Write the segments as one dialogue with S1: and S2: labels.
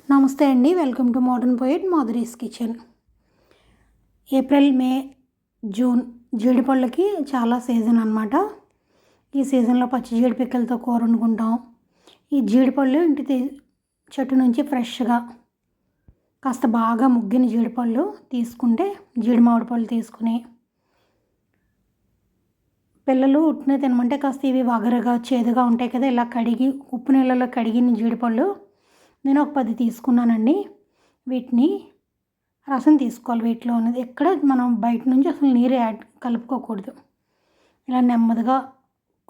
S1: నమస్తే అండి, welcome to modern poet Madhuri's kitchen. April, May, June జీడిపళ్ళకి చాలా సీజన్ అనమాట. ఈ సీజన్లో పచ్చి జీడి పిక్కలతో కూర వండుకుంటాం. ఈ జీడిపళ్ళు చెట్టు నుంచి ఫ్రెష్గా కాస్త బాగా ముగ్గిన జీడిపళ్ళు తీసుకుంటే, జీడి మామిడి పళ్ళు తీసుకుని పిల్లలు ఉట్టిన తినమంటే కాస్త ఇవి వగరగా చేదుగా ఉంటాయి కదా, ఇలా కడిగి ఉప్పు నీళ్ళలో కడిగిన జీడిపళ్ళు నేను ఒక 10 తీసుకున్నానండి. వీటిని రసం తీసుకోవాలి. వీటిలో ఉన్నది ఎక్కడ మనం బయట నుంచి అసలు నీరు కలుపుకోకూడదు. ఇలా నెమ్మదిగా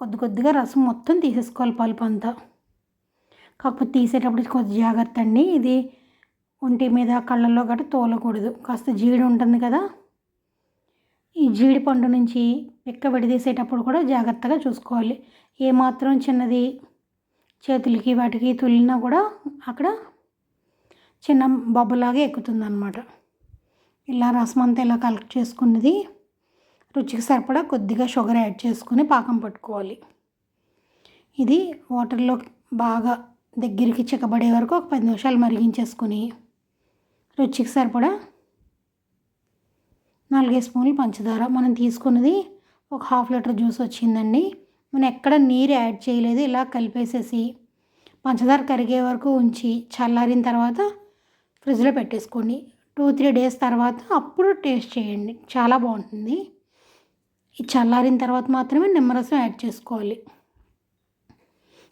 S1: కొద్దిగా రసం మొత్తం తీసేసుకోవాలి, పలుపు అంతా. కాకపోతే తీసేటప్పుడు కొద్ది జాగ్రత్త అండి. ఇది ఒంటి మీద కళ్ళల్లో గట్రా తోలకూడదు. కాస్త జీడి ఉంటుంది కదా, ఈ జీడి పండు నుంచి పిక్క విడదీసేటప్పుడు కూడా జాగ్రత్తగా చూసుకోవాలి. ఏమాత్రం చిన్నది చేతులకి వాటికి తుల్లినా కూడా అక్కడ చిన్న బొబ్బలాగా ఎక్కుతుంది అన్నమాట. ఇలా రసం అంతా ఇలా కలెక్ట్ చేసుకున్నది రుచికి సరిపడా కొద్దిగా షుగర్ యాడ్ చేసుకుని పాకం పట్టుకోవాలి. ఇది వాటర్లో బాగా దగ్గరికి చిక్కబడే వరకు ఒక 10 నిమిషాలు మరిగించేసుకుని రుచికి సరిపడా 4 స్పూన్లు పంచదార. మనం తీసుకున్నది ఒక 1/2 లీటర్ జ్యూస్ వచ్చిందండి. మనం ఎక్కడ నీరు యాడ్ చేయలేదు. ఇలా కలిపేసేసి పంచదార కరిగే వరకు ఉంచి చల్లారిన తర్వాత ఫ్రిడ్జ్లో పెట్టేసుకోండి. 2-3 డేస్ తర్వాత అప్పుడు టేస్ట్ చేయండి, చాలా బాగుంటుంది. ఈ చల్లారిన తర్వాత మాత్రమే నిమ్మరసం యాడ్ చేసుకోవాలి.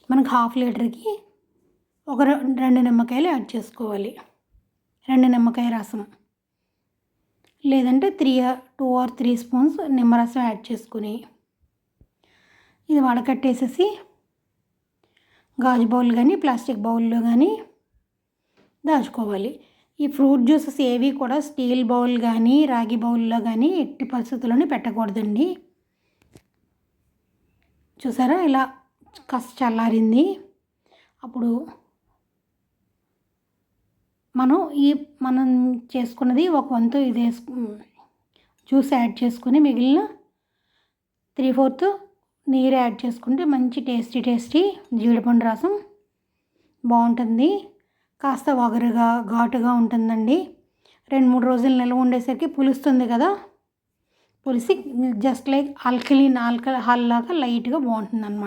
S1: మనకు 1/2 లీటర్కి ఒక 2 నిమ్మకాయలు యాడ్ చేసుకోవాలి. 2 నిమ్మకాయ రసం, లేదంటే 2 or 3 స్పూన్స్ నిమ్మరసం యాడ్ చేసుకుని ఇది వడకట్టేసేసి గాజు బౌల్ కానీ ప్లాస్టిక్ బౌల్లో కానీ దాచుకోవాలి. ఈ ఫ్రూట్ జ్యూసెస్ ఏవి కూడా స్టీల్ బౌల్ కానీ రాగి బౌల్లో కానీ ఎట్టి పరిస్థితుల్లోనే పెట్టకూడదండి. చూసారా, ఇలా కాస్త చల్లారింది. అప్పుడు మనం చేసుకున్నది ఒక వంతు ఇది జ్యూస్ యాడ్ చేసుకుని మిగిలిన 3/4 నీరు యాడ్ చేసుకుంటే మంచి టేస్టీ జీడిపండు రసం బాగుంటుంది. కాస్త వగరుగా ఘాటుగా ఉంటుందండి. 2-3 రోజులు నిల్వ ఉండేసరికి పులుస్తుంది కదా, పులిసి జస్ట్ లైక్ ఆల్కహాల్ లాగా లైట్గా బాగుంటుంది అన్నమాట.